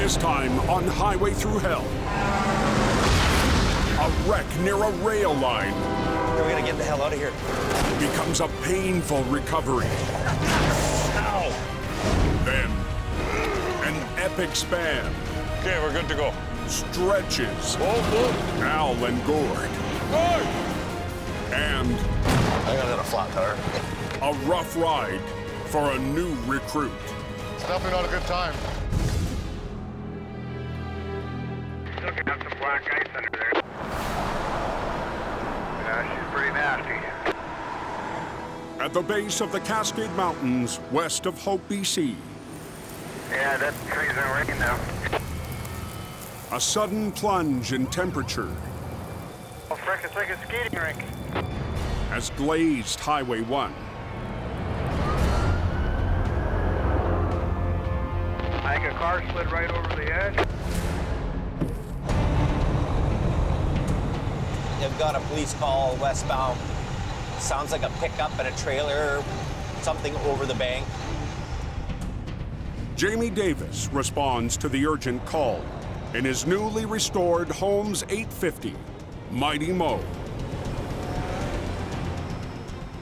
This time on Highway Thru Hell. A wreck near a rail line. We're gonna get the hell out of here. Becomes a painful recovery. Ow! Then, an epic span. Okay, we're good to go. Stretches. Oh, Al and Gord. Gord! And I got a flat tire. a rough ride for a new recruit. It's definitely not a good time. Looking at some black ice under there. Yeah, she's pretty nasty. At the base of the Cascade Mountains, west of Hope, BC. Yeah, that freezing rain now. A sudden plunge in temperature Oh, frick, it's like a skating rink. has glazed Highway 1. I think a car slid right over the edge. They've got a police call westbound. Sounds like a pickup and a trailer, something over the bank. Jamie Davis responds to the urgent call in his newly restored Holmes 850 Mighty Mo.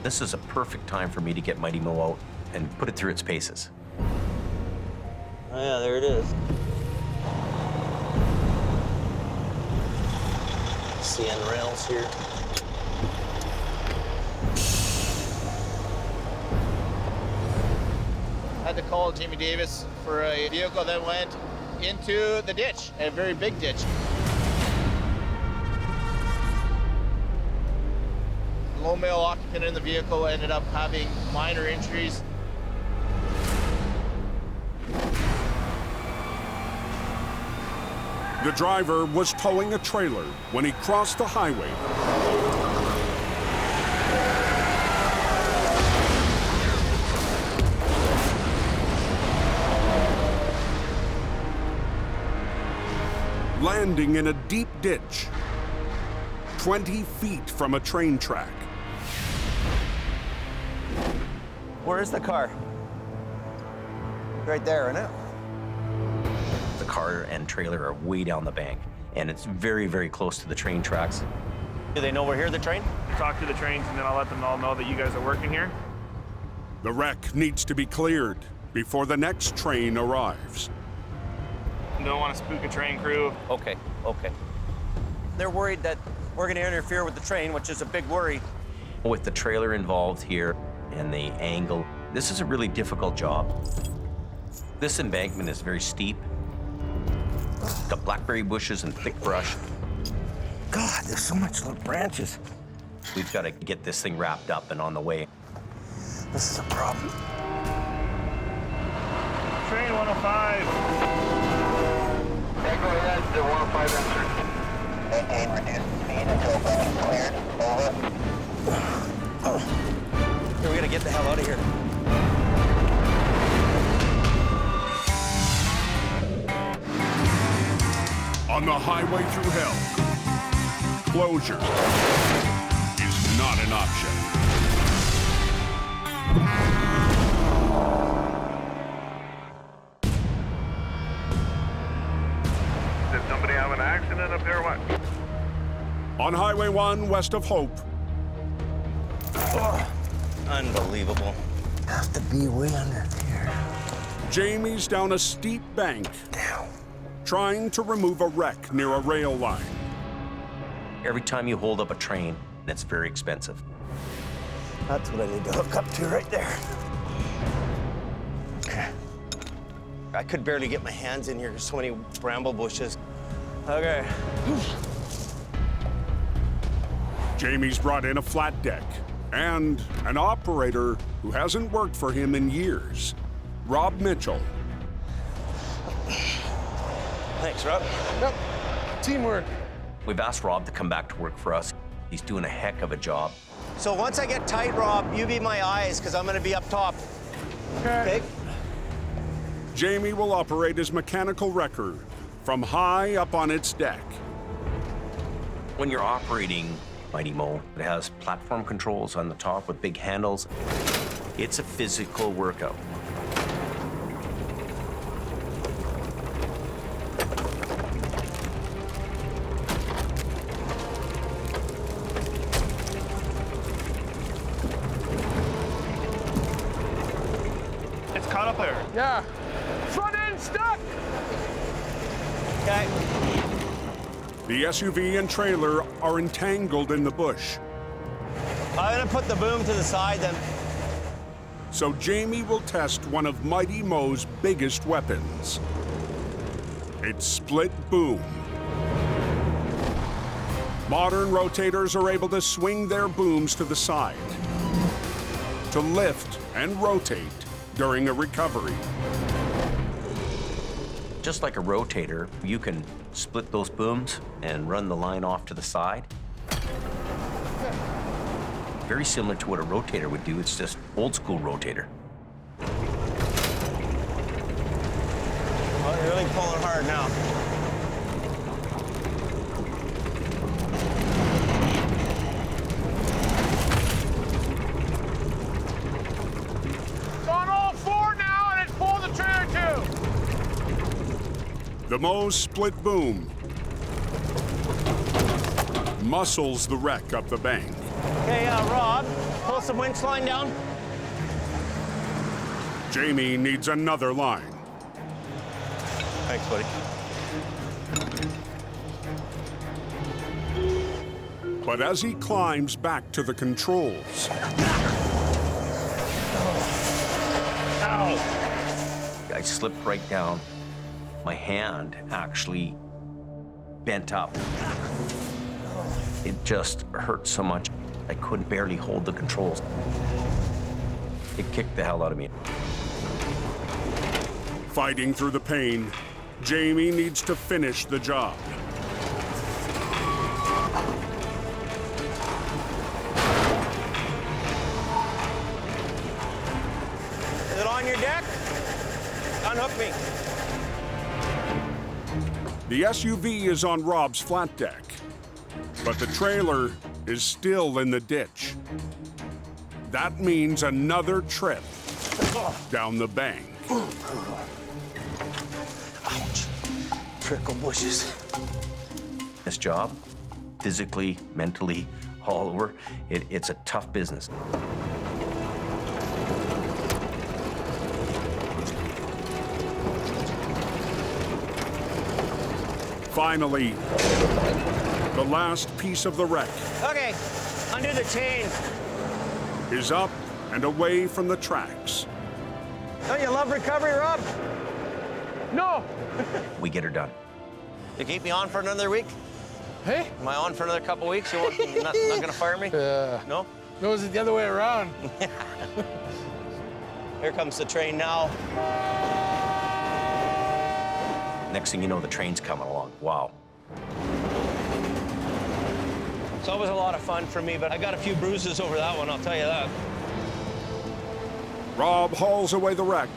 This is a perfect time for me to get Mighty Mo out and put it through its paces. Oh yeah, there it is. CN rails here. I had to call Jamie Davis for a vehicle that went into the ditch, a very big ditch. Low male occupant in the vehicle ended up having minor injuries. The driver was towing a trailer when he crossed the highway. Landing in a deep ditch, 20 feet from a train track. Where is the car? Right there, isn't it? The car and trailer are way down the bank, and it's very, very close to the train tracks. Do they know we're here, the train? Talk to the trains, and then I'll let them all know that you guys are working here. The wreck needs to be cleared before the next train arrives. Don't want to spook a train crew. Okay. They're worried that we're gonna interfere with the train, which is a big worry. With the trailer involved here and the angle, this is a really difficult job. This embankment is very steep. Got blackberry bushes and thick brush. God, there's so much little branches. We've got to get this thing wrapped up and on the way. This is a problem. Train 105. Yeah, go ahead, the 105 answer. Maintain reduced speed until bank cleared. Over. We're gonna get the hell out of here. On the Highway Thru Hell, closure is not an option. Did somebody have an accident up there or what? On Highway 1 west of Hope, Unbelievable. Have to be way under here. Jamie's down a steep bank, trying to remove a wreck near a rail line. Every time you hold up a train, it's very expensive. That's what I need to hook up to right there. Okay. I could barely get my hands in here. There's so many bramble bushes. Okay. Jamie's brought in a flat deck and an operator who hasn't worked for him in years, Rob Mitchell. Thanks, Rob. Yep. Teamwork. We've asked Rob to come back to work for us. He's doing a heck of a job. So once I get tight, Rob, you be my eyes, because I'm gonna be up top. Okay. Jamie will operate his mechanical wrecker from high up on its deck. When you're operating Mighty Mo, it has platform controls on the top with big handles. It's a physical workout. Yeah. Front end stuck. Okay. The SUV and trailer are entangled in the bush, I'm gonna put the boom to the side then. so Jamie will test one of Mighty Mo's biggest weapons. Its split boom. Modern rotators are able to swing their booms to the side, to lift and rotate during a recovery. Just like a rotator, you can split those booms and run the line off to the side. Very similar to what a rotator would do, it's just old school rotator. Well, you're really pulling hard now. It's on all four now, and it's pulling the trailer too. The Mo's split boom muscles the wreck up the bank. Okay, Rob, pull some winch line down. Jamie needs another line. Thanks, buddy. But as he climbs back to the controls, I slipped right down. My hand actually bent up. It just hurt so much, I couldn't barely hold the controls. It kicked the hell out of me. fighting through the pain, Jamie needs to finish the job. Is it on your deck? Unhook me. The SUV is on Rob's flat deck, but the trailer is still in the ditch. That means another trip down the bank. Ouch. Trickle bushes. This job, physically, mentally, all over, it's a tough business. Finally, the last piece of the wreck Okay, undo the chain. is up and away from the tracks. Don't you love recovery, Rob? No. We get her done. You keep me on for another week? Hey? Am I on for another couple weeks? You're not gonna fire me? No? No, is it the other way around? Here comes the train now. Next thing you know, the train's coming along. Wow. It's always a lot of fun for me, but I got a few bruises over that one, I'll tell you that. Rob hauls away the wreck,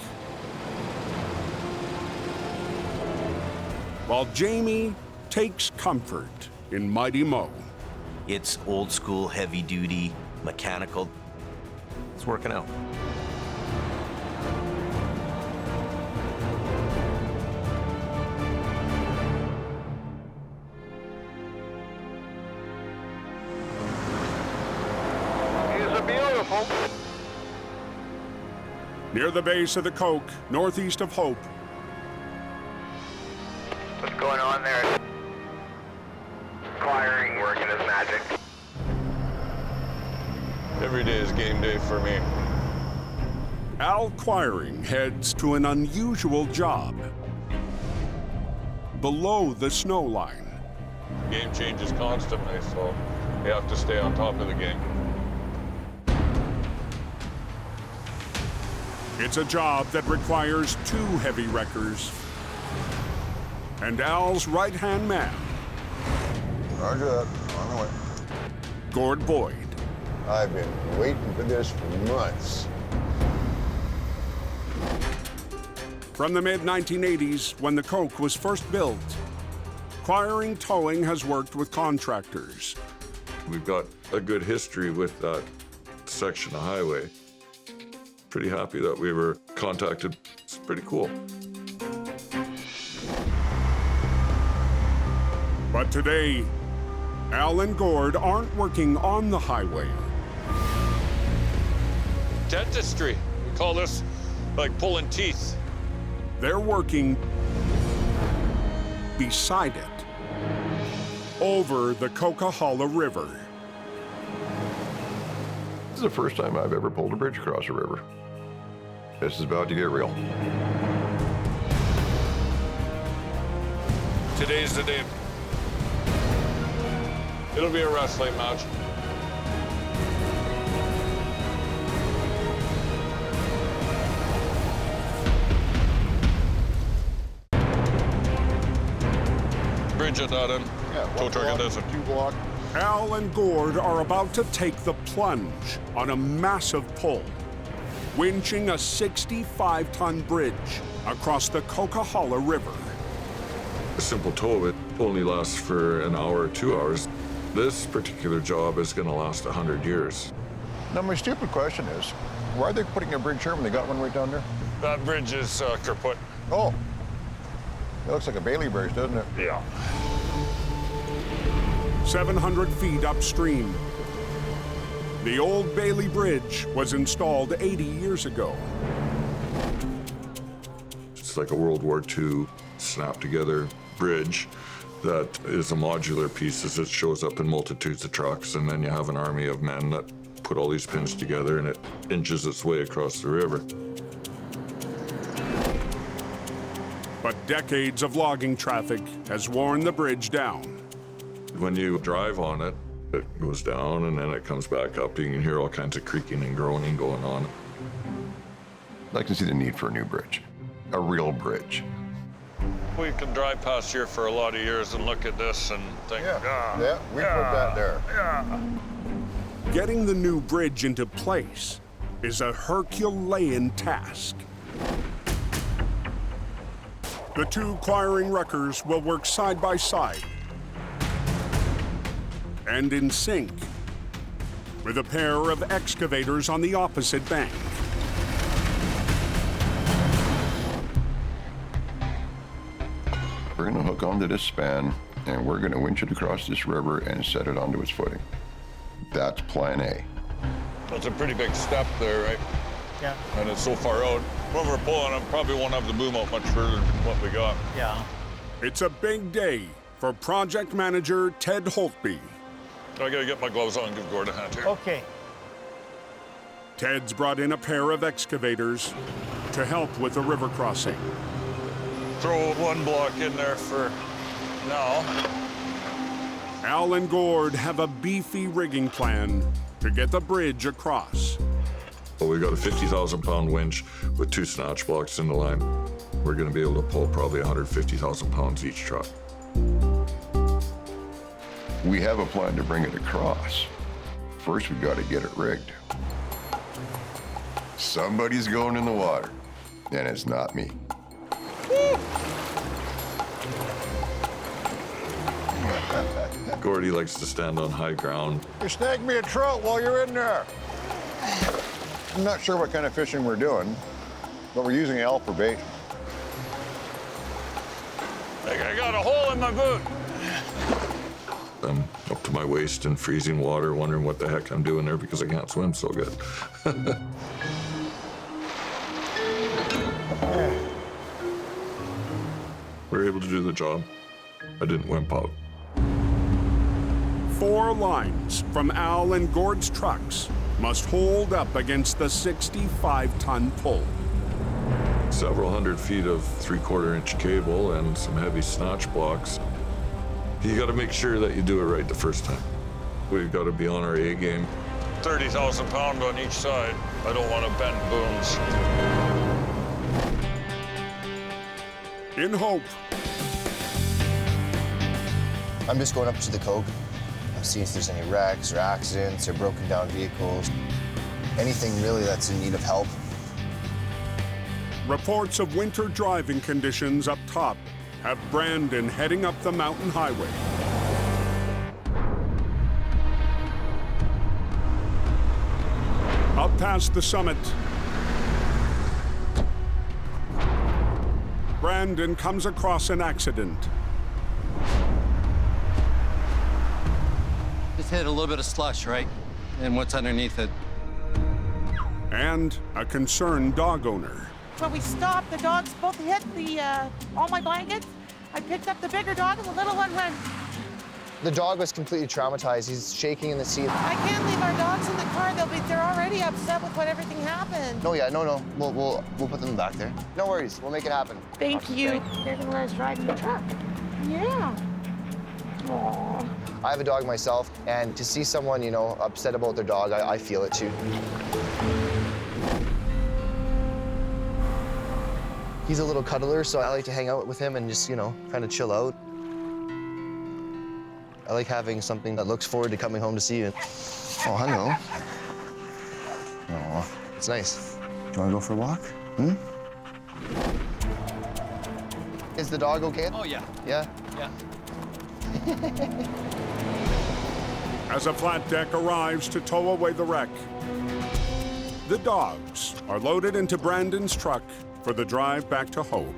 while Jamie takes comfort in Mighty Mo. It's old school, heavy duty, mechanical. It's working out. These are beautiful. Near the base of the Coke, northeast of Hope, What's going on there? Acquiring working his magic. Every day is game day for me. Al Quiring heads to an unusual job below the snow line. Game changes constantly, so you have to stay on top of the game. It's a job that requires 2 heavy wreckers and Al's right-hand man, Roger that. On the way. Gord Boyd. I've been waiting for this for months. From the mid-1980s, when the Coke was first built, Quiring Towing has worked with contractors. We've got a good history with that section of highway. Pretty happy that we were contacted. It's pretty cool. But today, Al and Gord aren't working on the highway. Dentistry. We call this like pulling teeth. They're working beside it, over the Coquihalla River. This is the first time I've ever pulled a bridge across a river. This is about to get real. Today's the day. It'll be a wrestling match. Bridge at that end. Yeah, Tow one truck at block, this one. 2 block. Al and Gord are about to take the plunge on a massive pull, winching a 65-ton bridge across the Coquihalla River. A simple tow, it only lasts for an hour or 2 hours. This particular job is going to last 100 years. Now, my stupid question is, why are they putting a bridge here when they got one right down there? That bridge is kaput. Oh, it looks like a Bailey bridge, doesn't it? Yeah. 700 feet upstream. The old Bailey Bridge was installed 80 years ago. It's like a World War II snap-together bridge that is a modular piece as it shows up in multitudes of trucks, and then you have an army of men that put all these pins together and it inches its way across the river. But decades of logging traffic has worn the bridge down. When you drive on it, it goes down and then it comes back up. You can hear all kinds of creaking and groaning going on. I can see the need for a new bridge, a real bridge. We can drive past here for a lot of years and look at this and think, Yeah, we put that there. Getting the new bridge into place is a Herculean task. The two quarrying wreckers will work side by side and in sync with a pair of excavators on the opposite bank. We're gonna hook onto this span and we're gonna winch it across this river and set it onto its footing. That's plan A. That's a pretty big step there, right? Yeah. And it's so far out. When we're pulling, it probably won't have the boom out much further than what we got. Yeah. It's a big day for project manager Ted Holtby. I gotta get my gloves on and give Gord a hand here. Okay. Ted's brought in a pair of excavators to help with the river crossing. Throw one block in there for now. Al and Gord have a beefy rigging plan to get the bridge across. Well, we got a 50,000-pound winch with 2 snatch blocks in the line. We're going to be able to pull probably 150,000 pounds each truck. We have a plan to bring it across. First, we got to get it rigged. Somebody's going in the water, and it's not me. Gordy likes to stand on high ground. You snagged me a trout while you're in there. I'm not sure what kind of fishing we're doing, but we're using Al for bait. I got a hole in my boot. I'm up to my waist in freezing water, wondering what the heck I'm doing there because I can't swim so good. We were able to do the job. I didn't wimp out. 4 lines from Al and Gord's trucks must hold up against the 65-ton pull. Several hundred feet of 3/4-inch cable and some heavy snatch blocks. You got to make sure that you do it right the first time. We've got to be on our A game. 30,000 pounds on each side. I don't want to bend booms. In hope, I'm just going up to the Coke. I'm seeing if there's any wrecks or accidents or broken down vehicles. Anything really that's in need of help. reports of winter driving conditions up top have Brandon heading up the mountain highway. Up past the summit, Brandon comes across an accident. Just hit a little bit of slush, right? And what's underneath it? And a concerned dog owner. When we stopped, the dogs both hit all my blankets. I picked up the bigger dog and the little one went. The dog was completely traumatized. He's shaking in the seat. I can't leave our dogs in the car. They're already upset with what everything happened. No, yeah, no. We'll put them back there. No worries. We'll make it happen. Thank you. They're gonna let us drive in the truck. Yeah. Aww. I have a dog myself, and to see someone, you know, upset about their dog, I feel it too. He's a little cuddler, so I like to hang out with him and just, you know, kind of chill out. I like having something that looks forward to coming home to see you. Oh, hello. Oh, it's nice. Do you want to go for a walk? Is the dog okay? Oh, yeah. Yeah? Yeah. As a flat deck arrives to tow away the wreck, the dogs are loaded into Brandon's truck for the drive back to Hope.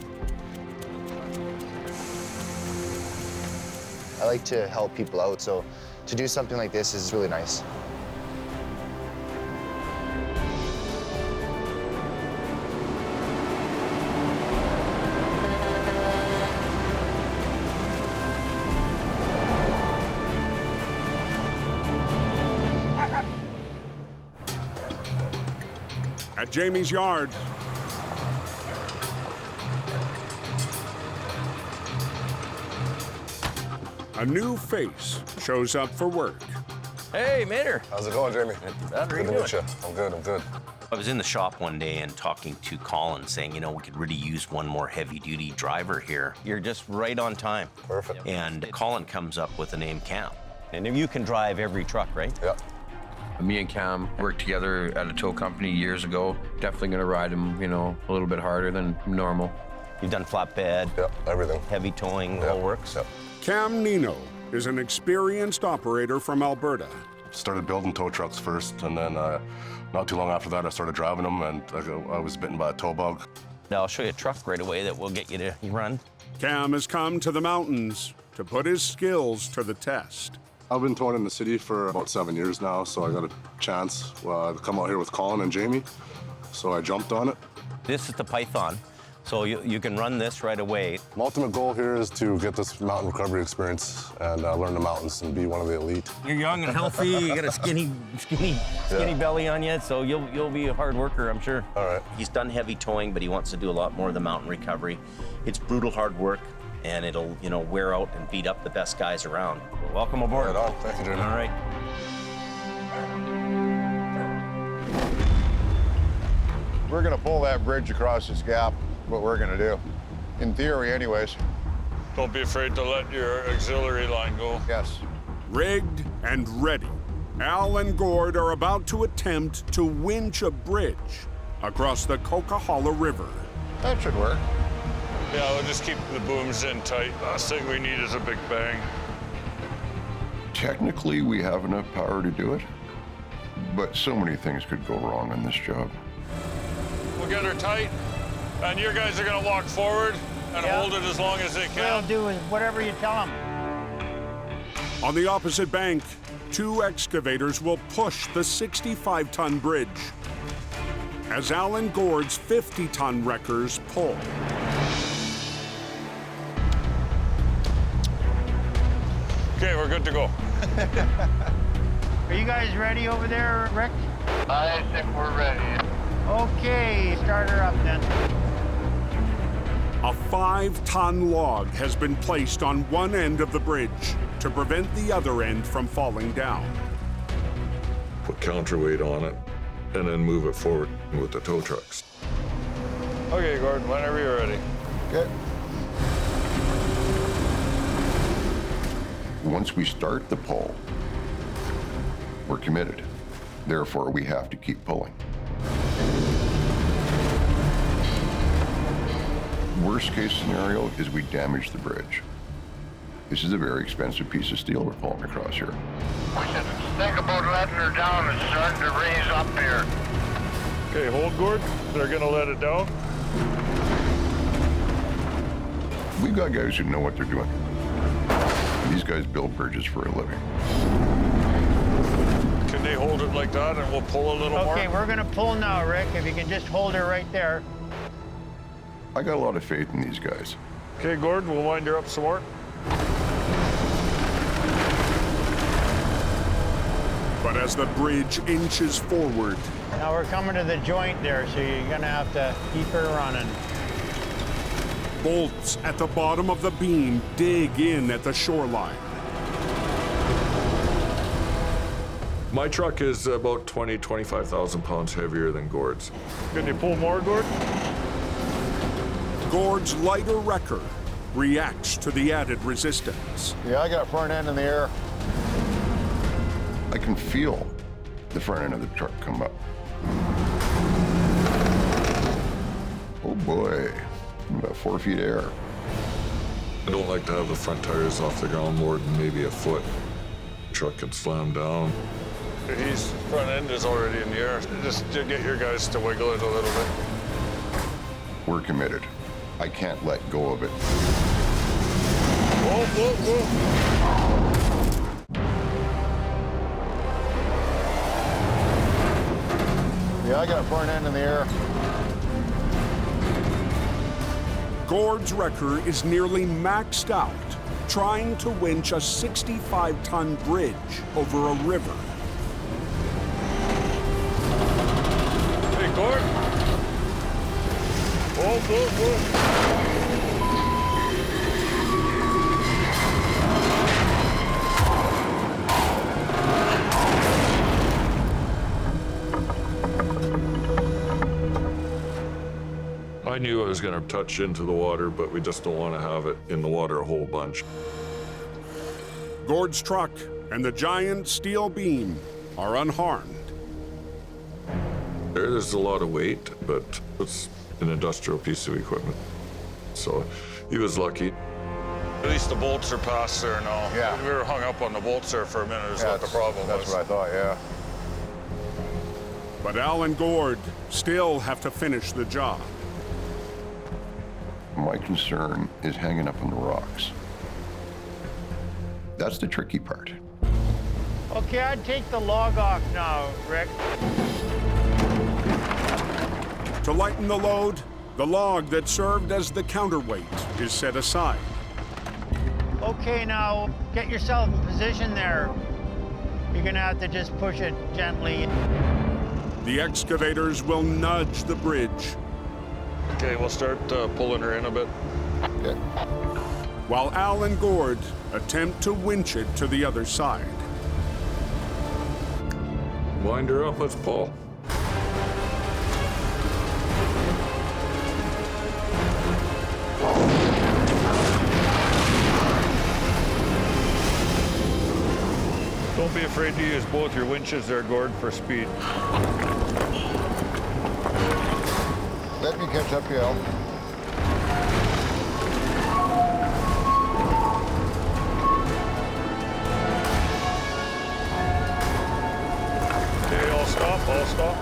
I like to help people out, so to do something like this is really nice. At Jamie's yard, a new face shows up for work. Hey, Mater. How's it going, Jamie? Good to meet you. I'm good. I was in the shop one day and talking to Colin, saying, you know, we could really use one more heavy-duty driver here. You're just right on time. Perfect. And Colin comes up with the name Cam. And you can drive every truck, right? Yeah. Me and Cam worked together at a tow company years ago. Definitely gonna ride him, you know, a little bit harder than normal. You've done flatbed. Yeah, everything. Heavy towing, all works. Yeah. Cam Nino is an experienced operator from Alberta. Started building tow trucks first, and then not too long after that, I started driving them, and I was bitten by a tow bug. Now, I'll show you a truck right away that will get you to run. Cam has come to the mountains to put his skills to the test. I've been towing in the city for about 7 years now, so I got a chance to come out here with Colin and Jamie, so I jumped on it. This is the Python, so you can run this right away. My ultimate goal here is to get this mountain recovery experience and learn the mountains and be one of the elite. You're young and healthy, you got a skinny belly on you, so you'll be a hard worker, I'm sure. All right. He's done heavy towing, but he wants to do a lot more of the mountain recovery. It's brutal hard work, and it'll, you know, wear out and beat up the best guys around. Welcome aboard. Right on. Thank you, Jamie. All right. We're gonna pull that bridge across this gap, what we're gonna do. In theory, anyways. Don't be afraid to let your auxiliary line go. Yes. Rigged and ready, Al and Gord are about to attempt to winch a bridge across the Coquihalla River. That should work. Yeah, we'll just keep the booms in tight. Last thing we need is a big bang. Technically, we have enough power to do it, but so many things could go wrong on this job. We'll get her tight, and your guys are gonna walk forward and hold it as long as they can. They'll do whatever you tell them. On the opposite bank, two excavators will push the 65-ton bridge as Al and Gord's 50-ton wreckers pull. Okay, we're good to go. Are you guys ready over there, Rick? I think we're ready. Okay, start her up then. A 5-ton log has been placed on one end of the bridge to prevent the other end from falling down. Put counterweight on it, and then move it forward with the tow trucks. Okay, Gord, whenever you're ready. Okay. Once we start the pull, we're committed. Therefore, we have to keep pulling. Worst case scenario is we damage the bridge. This is a very expensive piece of steel we're pulling across here. We should think about letting her down and starting to raise up here. Okay, hold, Gord. They're gonna let it down. We've got guys who know what they're doing. These guys build bridges for a living. Can they hold it like that and we'll pull a little more? Okay, we're gonna pull now, Rick. If you can just hold her right there. I got a lot of faith in these guys. Okay, Gord, we'll wind her up some more. But as the bridge inches forward, Now we're coming to the joint there, so you're gonna have to keep her running. bolts at the bottom of the beam dig in at the shoreline. My truck is about 25,000 pounds heavier than Gord's. Can you pull more, Gord? Gord's lighter wrecker reacts to the added resistance. Yeah, I got front end in the air. I can feel the front end of the truck come up. Oh boy, about 4 feet of air. I don't like to have the front tires off the ground more than maybe a foot. Truck can slam down. His front end is already in the air. Just to get your guys to wiggle it a little bit. We're committed. I can't let go of it. Whoa, whoa, whoa. Yeah, I got front end in the air. Gord's wrecker is nearly maxed out, trying to winch a 65-ton bridge over a river. Hey, Gord. Whoa, whoa, whoa. I knew I was going to touch into the water, but we just don't want to have it in the water a whole bunch. Gord's truck and the giant steel beam are unharmed. There's a lot of weight, but it's an industrial piece of equipment. So he was lucky. At least the bolts are past there now. Yeah. We were hung up on the bolts there for a minute is what the problem was. That's what I thought, yeah. But Al and Gord still have to finish the job. My concern is hanging up on the rocks. That's the tricky part. Okay, I'd take the log off now, Rick. To lighten the load, the log that served as the counterweight is set aside. Okay, now get yourself in position there. You're gonna have to just push it gently. The excavators will nudge the bridge, Okay, we'll start pulling her in a bit. Okay. while Al and Gord attempt to winch it to the other side. Wind her up, let's pull. Don't be afraid to use both your winches there, Gord, for speed. Let me catch up, Al. Okay, I'll stop, I'll stop.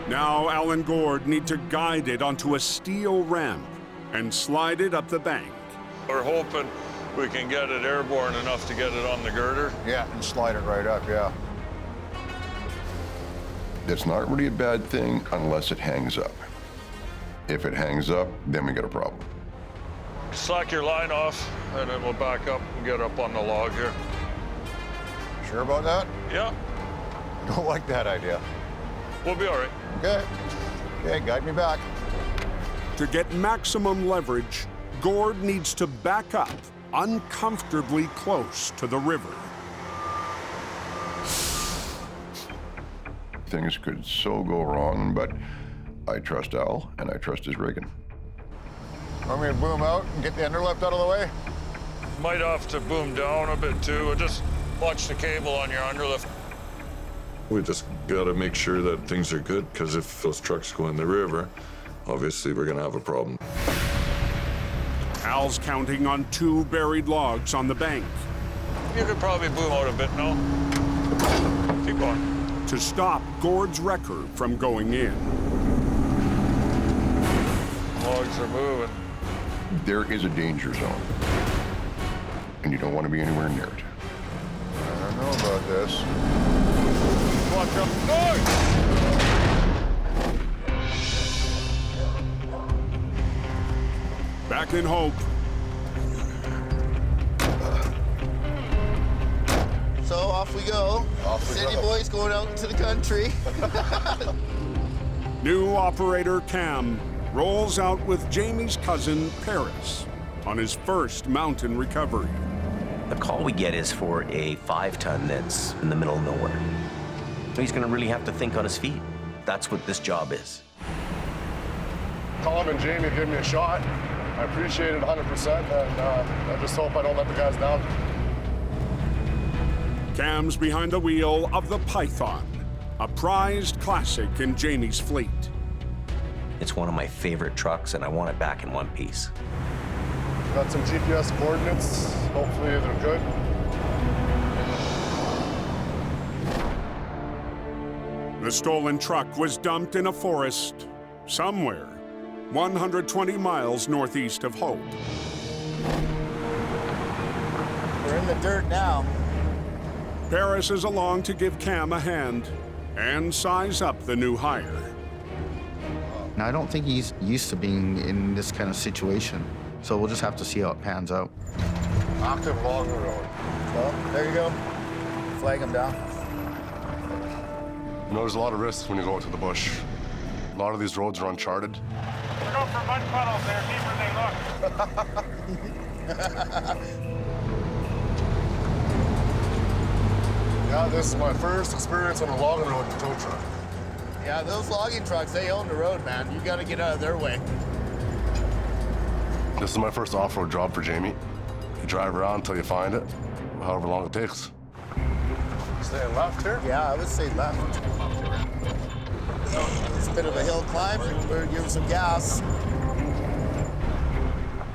Now Al and Gord need to guide it onto a steel ramp and slide it up the bank. We're hoping we can get it airborne enough to get it on the girder. Yeah, and slide it right up, yeah. It's not really a bad thing unless it hangs up. If it hangs up, then we got a problem. Slack your line off, and then we'll back up and get up on the log here. Sure about that? Yeah, Don't like that idea. we'll be all right. Okay. Okay, guide me back. To get maximum leverage, Gord needs to back up uncomfortably close to the river. Things could so go wrong, but I trust Al and I trust his rigging. Want me to boom out and get the underlift out of the way? Might have to boom down a bit too. Just watch the cable on your underlift. We just got to make sure that things are good, because if those trucks go in the river, obviously we're going to have a problem. Al's counting on 2 buried logs on the bank. You could probably boom out a bit now. Keep going. To stop Gord's wrecker from going in. Logs are moving. There is a danger zone, and you don't want to be anywhere near it. I don't know about this. Watch up. Go! Back in hope. So off we go. City boys going out into the country. New operator Cam rolls out with Jamie's cousin Paris on his first mountain recovery. The call we get is for a 5-ton that's in the middle of nowhere. So he's gonna really have to think on his feet. That's what this job is. Tom and Jamie give me a shot. I appreciate it 100%, and I just hope I don't let the guys down. Cam's behind the wheel of the Python, a prized classic in Jamie's fleet. It's one of my favorite trucks, and I want it back in one piece. Got some GPS coordinates. Hopefully they're good. The stolen truck was dumped in a forest somewhere 120 miles northeast of Hope. We're in the dirt now. Paris is along to give Cam a hand and size up the new hire. I don't think he's used to being in this kind of situation, so we'll just have to see how it pans out. Active along the road. Well, there you go. Flag him down. You know, there's a lot of risks when you go out to the bush. A lot of these roads are uncharted. We're going for mud puddles. They're deeper than they look. Yeah, this is my first experience on a logging road with a tow truck. Yeah, those logging trucks, they own the road, man. You gotta get out of their way. This is my first off-road job for Jamie. You drive around until you find it, however long it takes. Staying left here? Yeah, I would say left. It's a bit of a hill climb. We're giving some gas.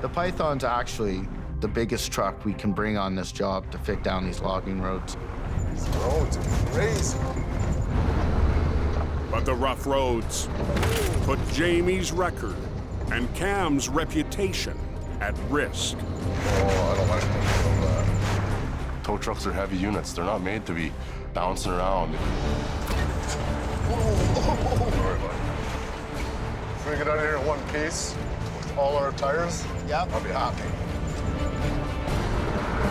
The Python's actually the biggest truck we can bring on this job to fit down these logging roads. These roads are crazy. But the rough roads put Jamie's record and Cam's reputation at risk. Oh, I don't like that. Tow trucks are heavy units. They're not made to be bouncing around. Sorry, buddy. If we get out of here in one piece with all our tires, yeah, I'll be happy.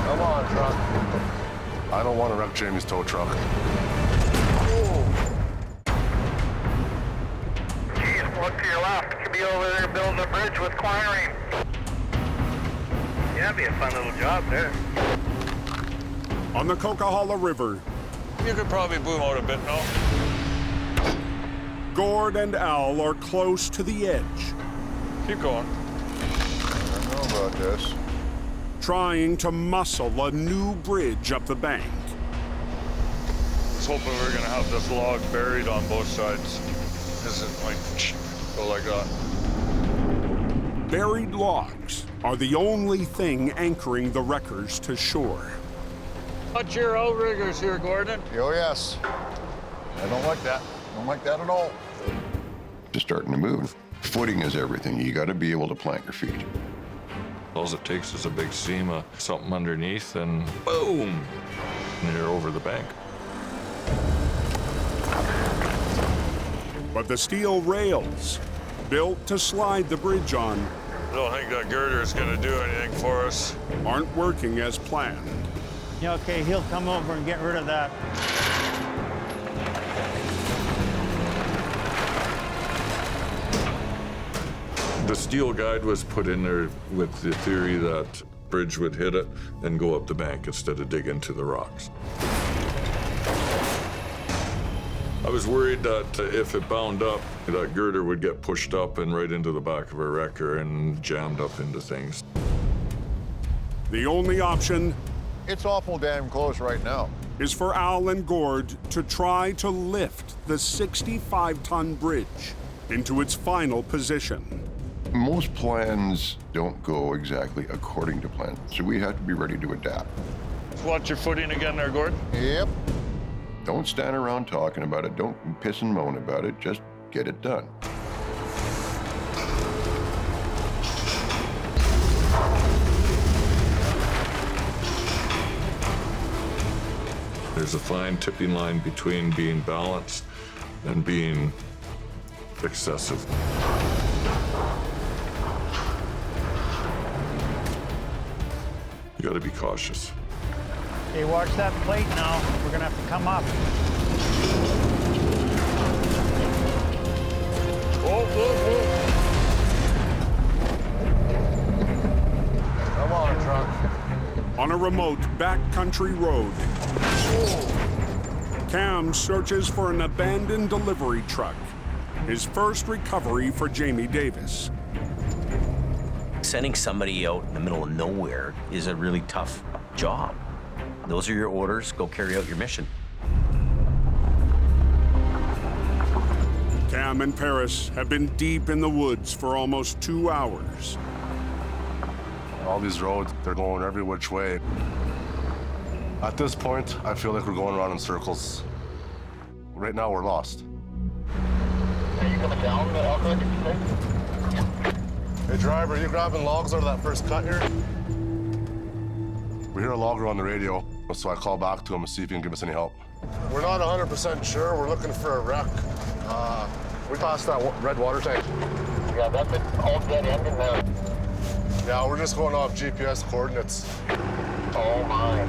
Come on, truck. I don't want to wreck Jamie's tow truck. Look to your left. Could be over there building a bridge with climbing. Yeah, that'd be a fun little job there. On the Coquihalla River, You could probably boom out a bit, no? Gord and Al are close to the edge. Keep going. I don't know about this. Trying to muscle a new bridge up the bank. I was hoping we were gonna have this log buried on both sides. Is it like, go like that? Buried logs are the only thing anchoring the wreckers to shore. Watch your outriggers here, Gordon. Oh, yes. I don't like that. Don't like that at all. Just starting to move. Footing is everything. You got to be able to plant your feet. All it takes is a big seam of something underneath and boom, and you're over the bank. But the steel rails, built to slide the bridge on, I don't think that girder's gonna do anything for us. aren't working as planned. Yeah, okay, he'll come over and get rid of that. The steel guide was put in there with the theory that bridge would hit it and go up the bank instead of dig into the rocks. I was worried that if it bound up, that girder would get pushed up and right into the back of a wrecker and jammed up into things. The only option It's awful damn close right now. is for Al and Gord to try to lift the 65-ton bridge into its final position. Most plans don't go exactly according to plan, so we have to be ready to adapt. Watch your footing again there, Gord. Yep. Don't stand around talking about it. Don't piss and moan about it. Just get it done. There's a fine tipping line between being balanced and being excessive. got to be cautious. Okay, watch that plate now. We're gonna have to come up. Whoa, whoa, whoa. Come on, truck. On a remote backcountry road, Cam searches for an abandoned delivery truck. His first recovery for Jamie Davis. Sending somebody out in the middle of nowhere is a really tough job. Those are your orders. Go carry out your mission. Cam and Paris have been deep in the woods for almost 2 hours. All these roads, they're going every which way. At this point, I feel like we're going around in circles. Right now, we're lost. Are you coming down the outlet? Hey, driver, are you grabbing logs out of that first cut here? We hear a logger on the radio, so I call back to him to see if he can give us any help. We're not 100% sure. We're looking for a wreck. We passed that red water tank. Yeah, that's it. All dead end in there. Yeah, we're just going off GPS coordinates. Oh, my.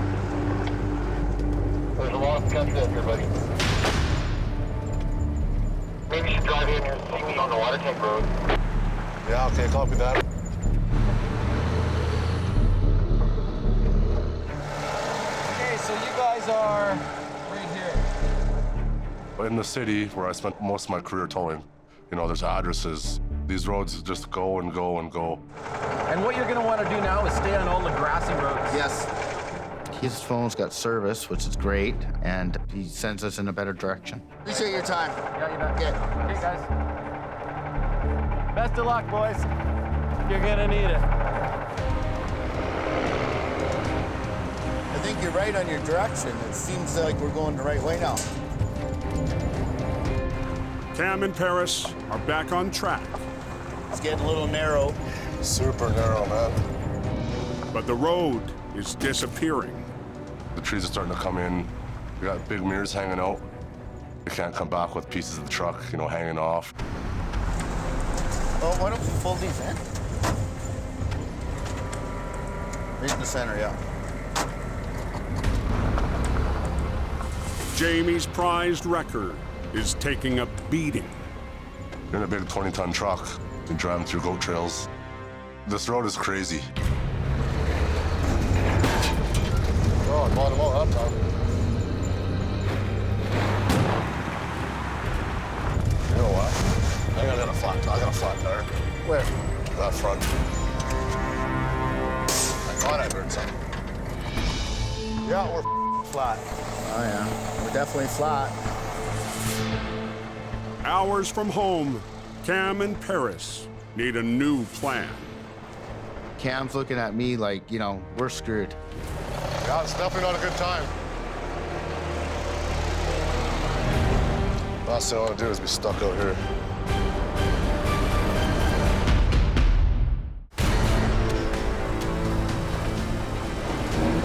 There's a lot of cuts out here, buddy. Maybe you should drive in here and see me on the water tank road. Yeah, okay, copy that. Okay, so you guys are right here. In the city where I spent most of my career towing, you know, there's addresses. These roads just go and go and go. And what you're gonna want to do now is stay on all the grassy roads. Yes. His phone's got service, which is great, and he sends us in a better direction. Appreciate your time. Yeah, you bet. Okay. Okay, guys. Best of luck, boys. You're gonna need it. I think you're right on your direction. It seems like we're going the right way now. Cam and Paris are back on track. It's getting a little narrow. Super narrow, man. But the road is disappearing. The trees are starting to come in. We got big mirrors hanging out. We can't come back with pieces of the truck, you know, hanging off. Oh, why don't we fold these in? Right in the center, yeah. Jamie's prized wrecker is taking a beating. You're in a big 20-ton truck. You're driving through goat trails. This road is crazy. Oh, I bought him all that time. You know what? I got a flat tire. Where? That front. I thought I heard something. Yeah, we're flat. Oh, yeah. We're definitely flat. Hours from home, Cam and Paris need a new plan. Cam's looking at me like, you know, we're screwed. Yeah, it's definitely not a good time. Last thing I want to do is be stuck out here.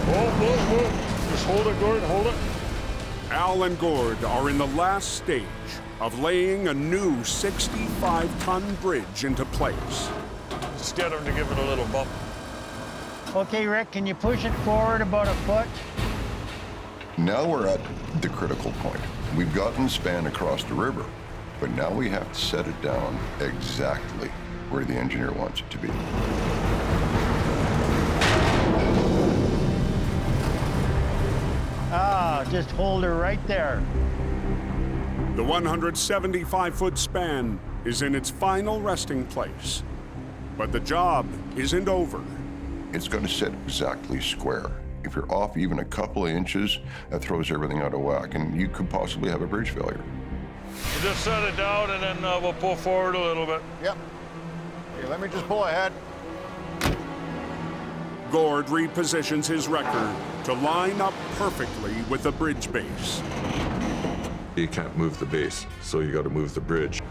Whoa, whoa, whoa. Just hold it, Gord, hold it. Al and Gord are in the last stage of laying a new 65-ton bridge into place. Just get him to give it a little bump. Okay, Rick, can you push it forward about a foot? Now we're at the critical point. We've gotten span across the river, but now we have to set it down exactly where the engineer wants it to be. Ah, just hold her right there. The 175-foot span is in its final resting place. But the job isn't over. It's going to sit exactly square. If you're off even a couple of inches, that throws everything out of whack, and you could possibly have a bridge failure. We'll just set it down and then we'll pull forward a little bit. Yep. Okay, let me just pull ahead. Gord repositions his wrecker to line up perfectly with the bridge base. You can't move the base, so you got to move the bridge.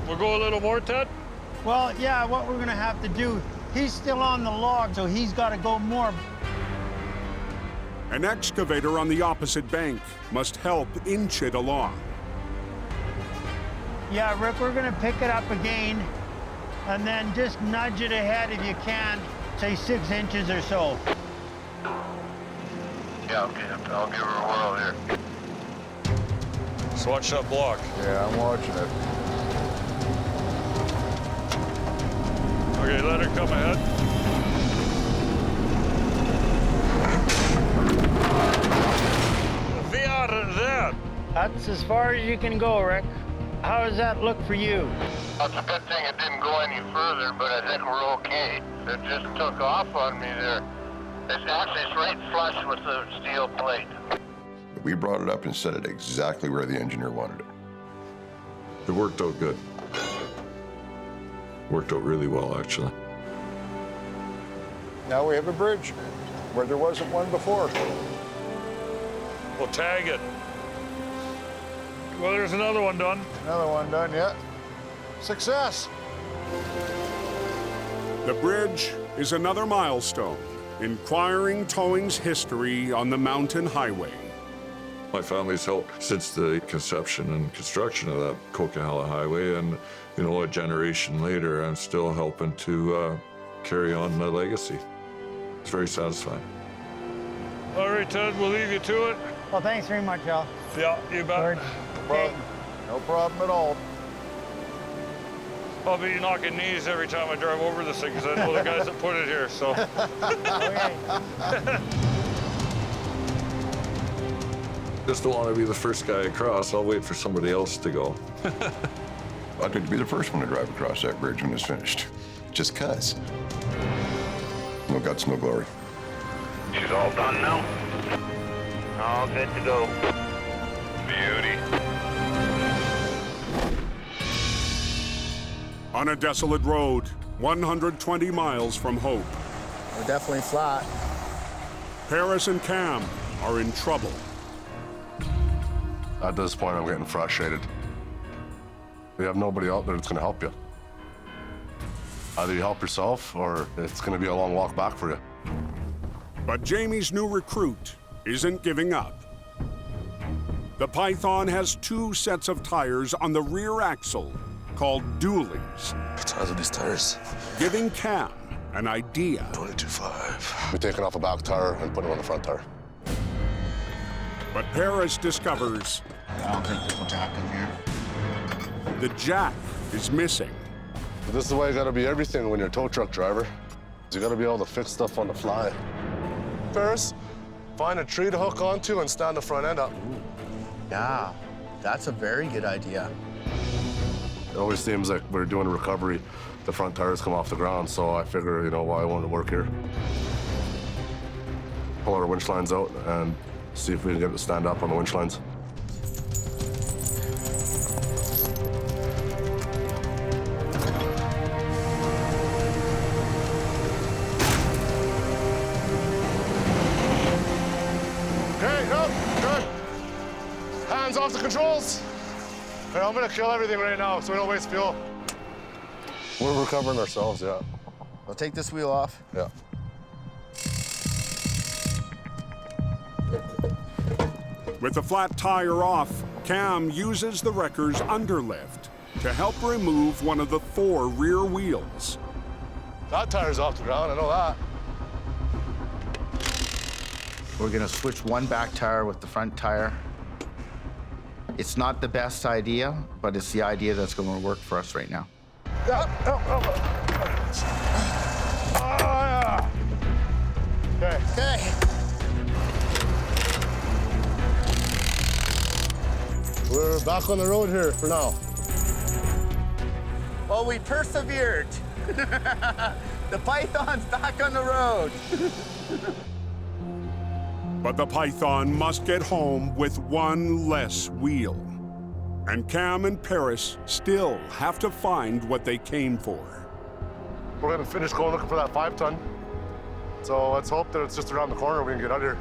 We'll go a little more, Ted? Well, yeah, what we're gonna have to do, he's still on the log, so he's gotta go more. An excavator on the opposite bank must help inch it along. Yeah, Rick, we're gonna pick it up again, and then just nudge it ahead if you can, say 6 inches or so. Yeah, okay. I'll give her a whirl here. So watch that block. Yeah, I'm watching it. Okay, let her come ahead. That's as far as you can go, Rick. How does that look for you? It's a good thing it didn't go any further, but I think we're okay. It just took off on me there. It's right flush with the steel plate. We brought it up and set it exactly where the engineer wanted it. It worked out good. Worked out really well, actually. Now we have a bridge where there wasn't one before. We'll tag it. Well, there's another one done. Another one done, yeah. Success. The bridge is another milestone in Quiring Towing's history on the mountain highway. My family's helped since the conception and construction of that Coquihalla Highway, and you know, a generation later, I'm still helping to carry on the legacy. It's very satisfying. All right, Ted, we'll leave you to it. Well, thanks very much, Al. Yeah, you bet. Okay. No problem at all. I'll be knocking knees every time I drive over this thing, because I know the guys that put it here, so. Just don't want to be the first guy across. I'll wait for somebody else to go. I'd like to be the first one to drive across that bridge when it's finished. Just 'cause. No guts, no glory. She's all done now? All good to go. Beauty. On a desolate road, 120 miles from Hope, We're definitely flat. Paris and Cam are in trouble. At this point, I'm getting frustrated. We have nobody out there that's gonna help you. Either you help yourself, or it's gonna be a long walk back for you. But Jamie's new recruit isn't giving up. The Python has 2 sets of tires on the rear axle called dualies. What size are these tires? Giving Cam an idea. 22.5. We're taking off a back tire and putting it on the front tire. But Paris discovers I don't think there's no jack in here. the jack is missing. But this is why you gotta be everything when you're a tow truck driver. You gotta be able to fix stuff on the fly. Paris, find a tree to hook onto and stand the front end up. Yeah, that's a very good idea. It always seems like we're doing a recovery, the front tires come off the ground, so I figure, you know, why I wanted to work here. Pull our winch lines out and see if we can get it to stand up on the winch lines. Okay, no, good. Hands off the controls. Hey, I'm gonna kill everything right now so we don't waste fuel. We're recovering ourselves, yeah. I'll take this wheel off. Yeah. With the flat tire off, Cam uses the wrecker's underlift to help remove one of the 4 rear wheels. That tire's off the ground, I know that. We're gonna switch one back tire with the front tire. It's not the best idea, but it's the idea that's gonna work for us right now. Yeah. Okay. Okay. We're back on the road here for now. Well, we persevered. The Python's back on the road. But the Python must get home with 1 less wheel. And Cam and Paris still have to find what they came for. We're gonna finish going looking for that 5-ton. So let's hope that it's just around the corner we can get out of here.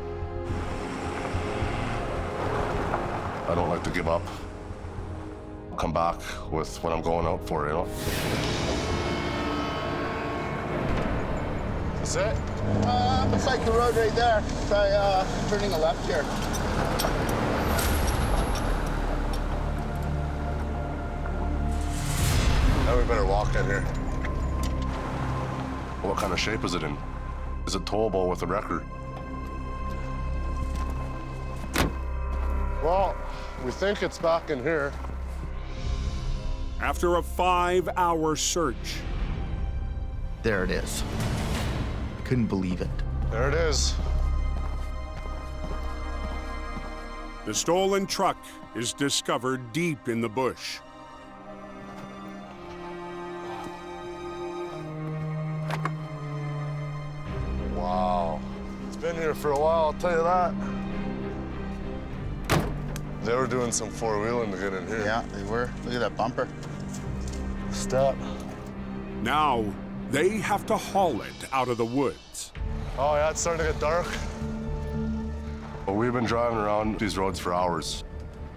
I don't like to give up. I'll come back with what I'm going out for, you know? Is this it? Looks like the road right there. Try turning a left here. Now we better walk in here. What kind of shape is it in? Is it towable with a wrecker? Well, we think it's back in here. After a 5-hour search, There it is. I couldn't believe it. There it is. the stolen truck is discovered deep in the bush. Wow. It's been here for a while, I'll tell you that. They were doing some four-wheeling to get in here. Yeah, they were. Look at that bumper. Stop. Now, they have to haul it out of the woods. Oh, yeah, it's starting to get dark. Well, we've been driving around these roads for hours.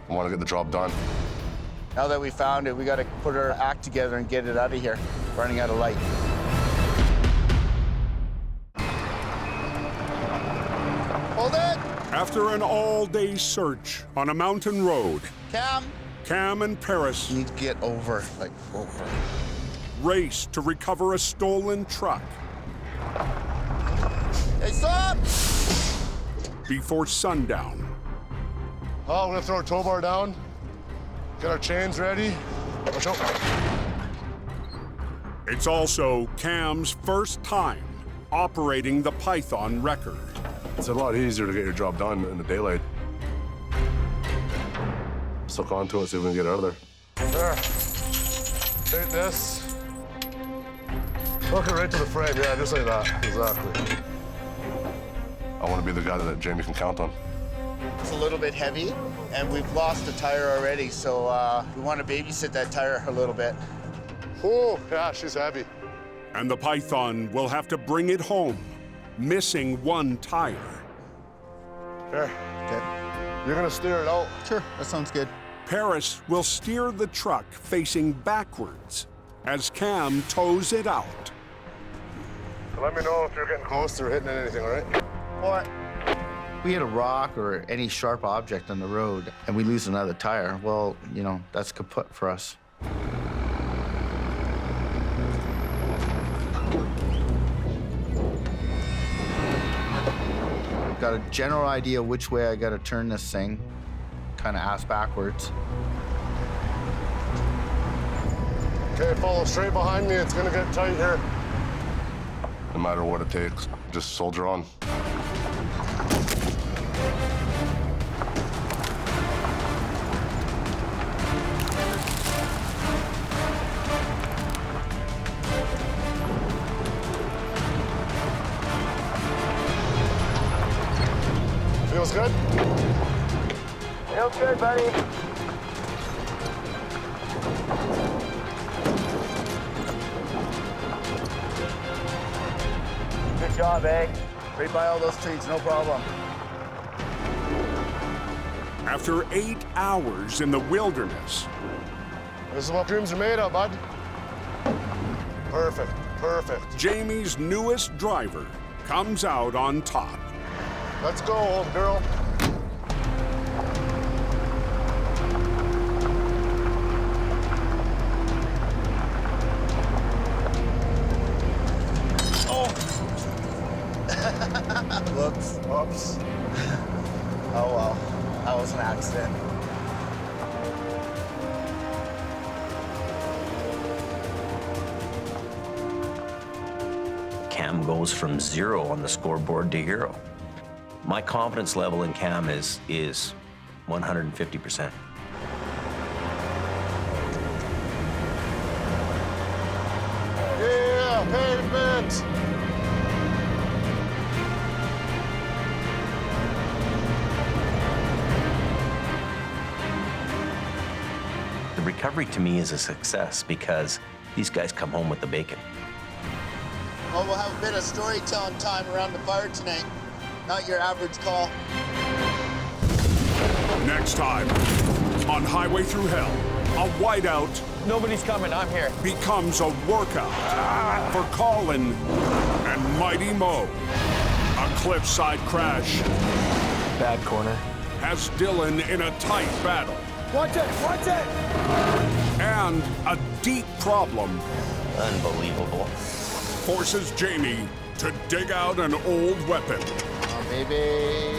I want to get the job done. Now that we found it, we got to put our act together and get it out of here. Running out of light. Hold it! After an all-day search on a mountain road, Cam and Paris need to get over, over. Race to recover a stolen truck. Hey, stop! Before sundown. Oh, we're gonna throw our tow bar down. Get our chains ready. Watch out. It's also Cam's first time operating the Python wrecker. It's a lot easier to get your job done in the daylight. Suck onto it, see if we can get out of there. There. Take this. Hook it right to the frame, yeah, just like that. Exactly. I want to be the guy that Jamie can count on. It's a little bit heavy, and we've lost a tire already, so we want to babysit that tire a little bit. Oh, yeah, she's heavy. And the Python will have to bring it home, missing one tire. Here. Okay. You're gonna steer it out. Sure, that sounds good. Paris will steer the truck facing backwards as Cam tows it out. Let me know if you're getting close or hitting anything, all right? What? We hit a rock or any sharp object on the road and we lose another tire, well, you know, that's kaput for us. Got a general idea which way I gotta turn this thing, kind of ass backwards. Okay, follow straight behind me. It's gonna get tight here. No matter what it takes, just soldier on. Feels good? Feels good, buddy. Good job, eh? Right by all those trees, no problem. After 8 hours in the wilderness, this is what dreams are made of, bud. Perfect, perfect. Jamie's newest driver comes out on top. Let's go, old girl. Whoops. Whoops. Oh, well. That was an accident. Cam goes from 0 on the scoreboard to hero. My confidence level in Cam is 150%. Yeah, pavement. The recovery to me is a success because these guys come home with the bacon. Well, we'll have a bit of storytelling time around the fire tonight. Not your average call. Next time on Highway Thru Hell, a whiteout. Nobody's coming, I'm here. Becomes a workout for Colin and Mighty Mo. A cliffside crash Bad corner. has Dylan in a tight battle. Watch it, watch it! And a deep problem Unbelievable. forces Jamie to dig out an old weapon. Oh, baby.